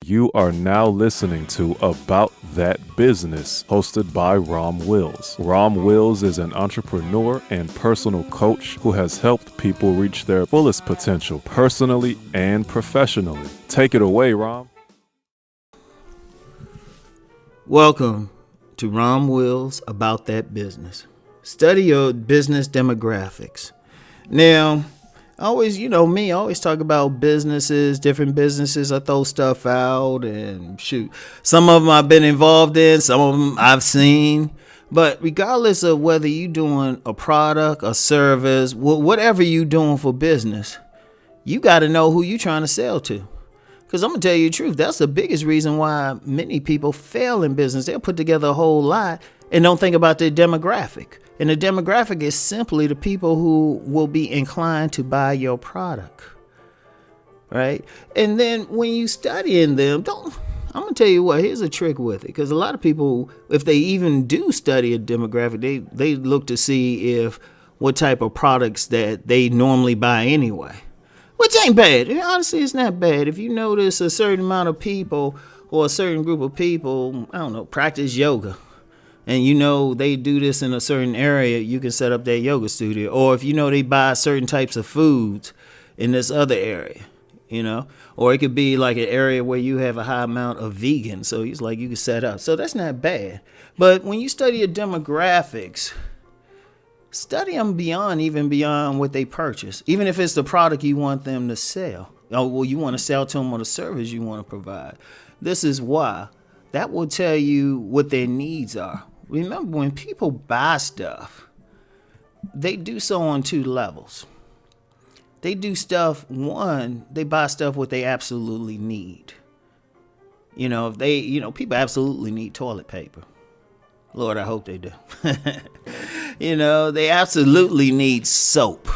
You are now listening to About That Business, hosted by Rom Wills. Rom Wills is an entrepreneur and personal coach who has helped people reach their fullest potential personally and professionally. Take it away, Rom. Welcome to Rom Wills About That Business. Study your business demographics. Now, I always talk about businesses, different businesses. I throw stuff out and shoot. Some of them I've been involved in, some of them I've seen. But regardless of whether you're doing a product, a service, whatever you're doing for business, you got to know who you're trying to sell to. Because I'm going to tell you the truth, that's the biggest reason why many people fail in business. They'll put together a whole lot and don't think about their demographic. And the demographic is simply the people who will be inclined to buy your product, right? And then when you studying them, I'm going to tell you what, here's a trick with it. Because a lot of people, if they even do study a demographic, they look to see if what type of products that they normally buy anyway. Which ain't bad. Honestly, it's not bad. If you notice a certain amount of people or a certain group of people, practice yoga. And they do this in a certain area, you can set up that yoga studio. Or if they buy certain types of foods in this other area, Or it could be like an area where you have a high amount of vegans. So it's like you can set up. So that's not bad. But when you study your demographics, study them beyond what they purchase. Even if it's the product you want them to sell. You want to sell to them or the service you want to provide. This is why. That will tell you what their needs are. Remember, when people buy stuff, they do so on two levels. They do stuff, one, they buy stuff what they absolutely need. If people absolutely need toilet paper. Lord, I hope they do. They absolutely need soap.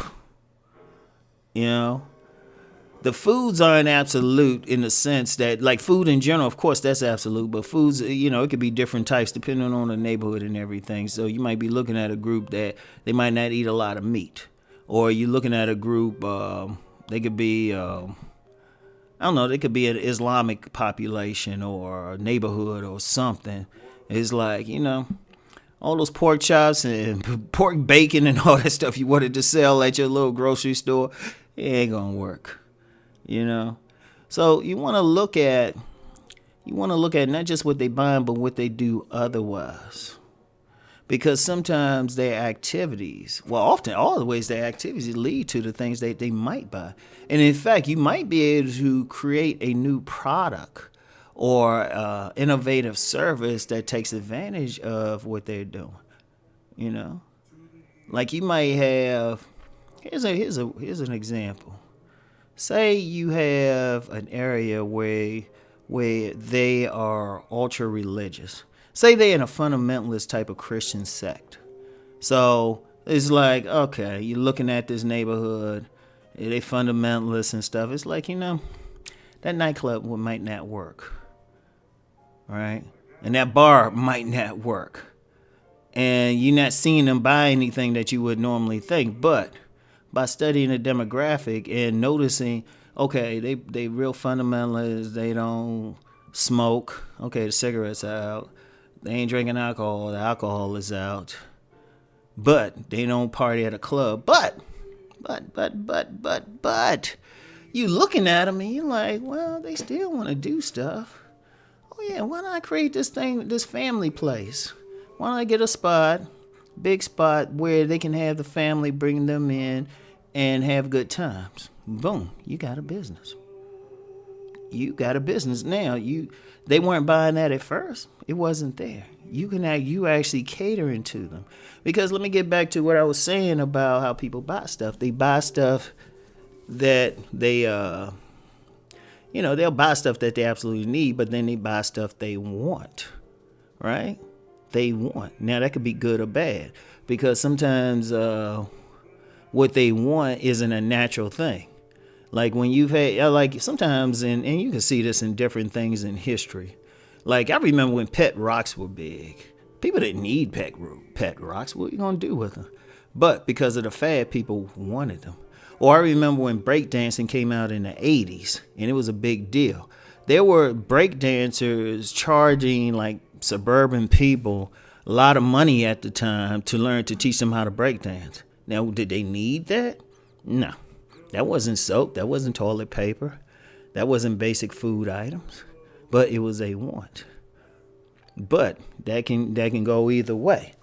The foods aren't absolute in the sense that, like food in general, of course, that's absolute. But foods, it could be different types depending on the neighborhood and everything. So you might be looking at a group that they might not eat a lot of meat. Or you're looking at a group, they could be, they could be an Islamic population or a neighborhood or something. It's like, all those pork chops and pork bacon and all that stuff you wanted to sell at your little grocery store, it ain't going to work. So you want to look at not just what they buy, but what they do otherwise. Because sometimes their activities, often all the ways their activities lead to the things that they might buy. And in fact, you might be able to create a new product or innovative service that takes advantage of what they're doing. Like you might have, here's an example. Say you have an area where they are ultra religious. Say they're in a fundamentalist type of Christian sect. So it's like, okay, you're looking at this neighborhood, they fundamentalists and stuff. It's like, that nightclub might not work, right? And that bar might not work. And you're not seeing them buy anything that you would normally think, but by studying the demographic and noticing, okay, they real fundamentalists, they don't smoke. Okay, the cigarettes are out. They ain't drinking alcohol. The alcohol is out. But they don't party at a club. But, you looking at them and you're like, well, they still want to do stuff. Oh yeah, why not create this family place? Why not get a big spot where they can have the family bring them in and have good times? Boom, you got a business. Now, they weren't buying that at first. It wasn't there. You actually catering to them. Because let me get back to what I was saying about how people buy stuff. They buy stuff that they'll buy stuff that they absolutely need, but then they buy stuff they want, right? They want. Now, that could be good or bad, because sometimes what they want isn't a natural thing. Like when you've had, sometimes, and you can see this in different things in history. Like I remember when pet rocks were big. People didn't need pet rocks. What are you going to do with them? But because of the fad, people wanted them. Or I remember when breakdancing came out in the 80s, and it was a big deal. There were break dancers charging like suburban people a lot of money at the time to learn to teach them how to break dance. Now, did they need that? No. That wasn't soap. That wasn't toilet paper. That wasn't basic food items. But it was a want. But that can go either way,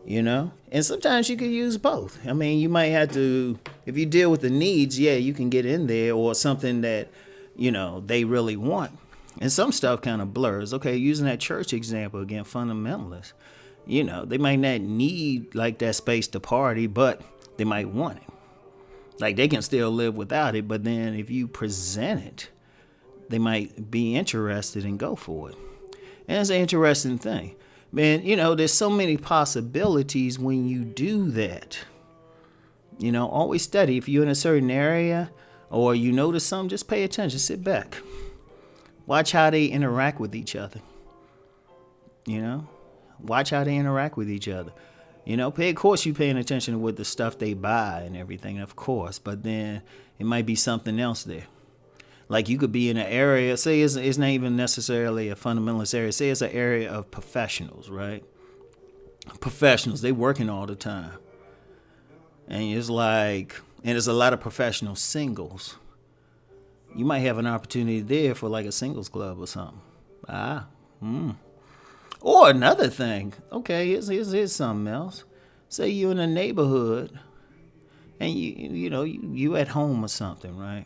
you know? And sometimes you can use both. I mean, you might have to, if you deal with the needs, yeah, you can get in there, or something that, you know, they really want. And some stuff kind of blurs. Okay, using that church example again, fundamentalists. You know, they might not need like that space to party, but they might want it. Like they can still live without it, but then if you present it, they might be interested and go for it. And it's an interesting thing. Man, you know, there's so many possibilities when you do that. You know, always study. If you're in a certain area or you notice something, just pay attention, sit back. Watch how they interact with each other. You know, watch how they interact with each other. You know, of course you're paying attention to what the stuff they buy and everything, of course, but then it might be something else there. Like you could be in an area, say it's not even necessarily a fundamentalist area, say it's an area of professionals, right? Professionals, they working all the time. And it's like, and there's a lot of professional singles. You might have an opportunity there for like a singles club or something. Or another thing, okay, here's something else. Say you're in a neighborhood and you at home or something, right?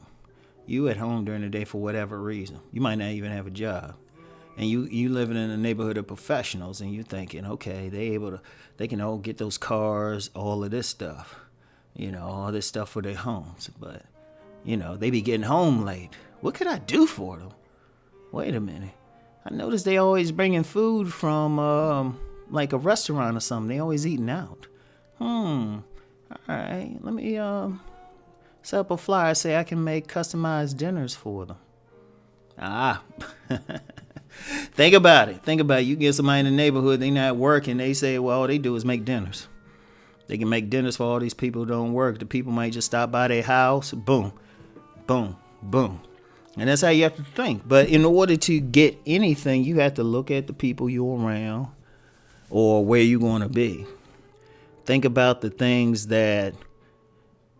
You at home during the day for whatever reason. You might not even have a job. And you living in a neighborhood of professionals and you're thinking, okay, they can all get those cars, all of this stuff. You know, all this stuff for their homes. But, you know, they be getting home late. What could I do for them? Wait a minute. I noticed they always bringing food from like a restaurant or something. They always eating out. All right. Let me set up a flyer. Say I can make customized dinners for them. Think about it. You get somebody in the neighborhood, they not working. They say, well, all they do is make dinners. They can make dinners for all these people who don't work. The people might just stop by their house. Boom, boom, boom. And that's how you have to think. But in order to get anything, you have to look at the people you're around or where you're going to be. Think about the things that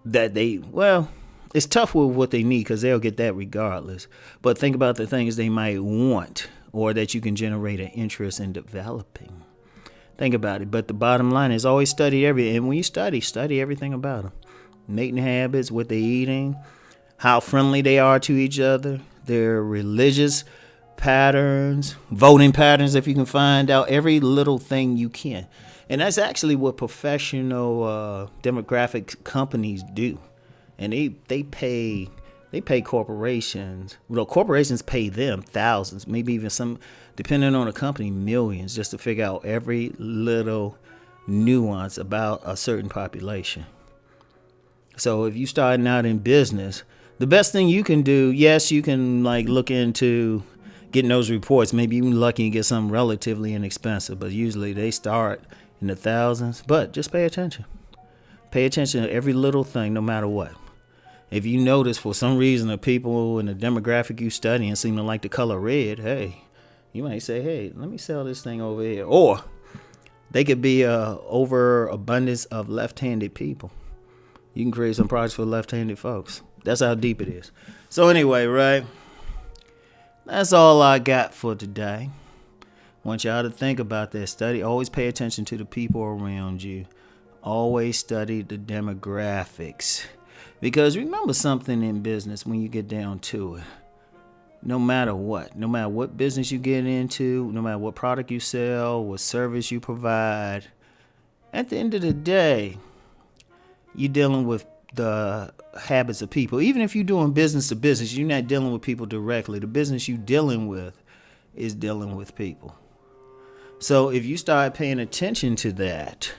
they, well, it's tough with what they need because they'll get that regardless. But think about the things they might want or that you can generate an interest in developing. Think about it. But the bottom line is always study everything. And when you study everything about them. Mating habits, what they're eating, how friendly they are to each other, their religious patterns, voting patterns, if you can find out every little thing you can. And that's actually what professional demographic companies do. And they pay corporations. Well, corporations pay them thousands, maybe even some, depending on the company, millions, just to figure out every little nuance about a certain population. So if you're starting out in business, the best thing you can do, yes, you can like look into getting those reports. Maybe you're lucky and get something relatively inexpensive, but usually they start in the thousands. But just pay attention. Pay attention to every little thing, no matter what. If you notice for some reason the people in the demographic you studying seem to like the color red, hey, you might say, hey, let me sell this thing over here. Or they could be overabundance of left-handed people. You can create some products for left-handed folks. That's how deep it is. So anyway, right? That's all I got for today. Want y'all to think about that. Study. Always pay attention to the people around you. Always study the demographics. Because remember something in business when you get down to it. No matter what business you get into, no matter what product you sell, what service you provide, at the end of the day, you're dealing with the habits of people. Even if you're doing business to business, you're not dealing with people directly. The business you're dealing with is dealing with people. So if you start paying attention to that,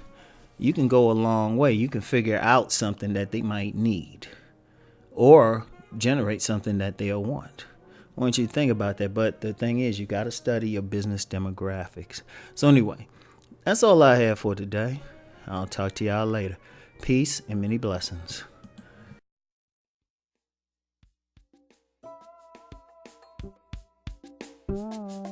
you can go a long way. You can figure out something that they might need or generate something that they'll want. I want you to think about that. But the thing is, you got to study your business demographics. So anyway, that's all I have for today. I'll talk to y'all later. Peace and many blessings. Bye.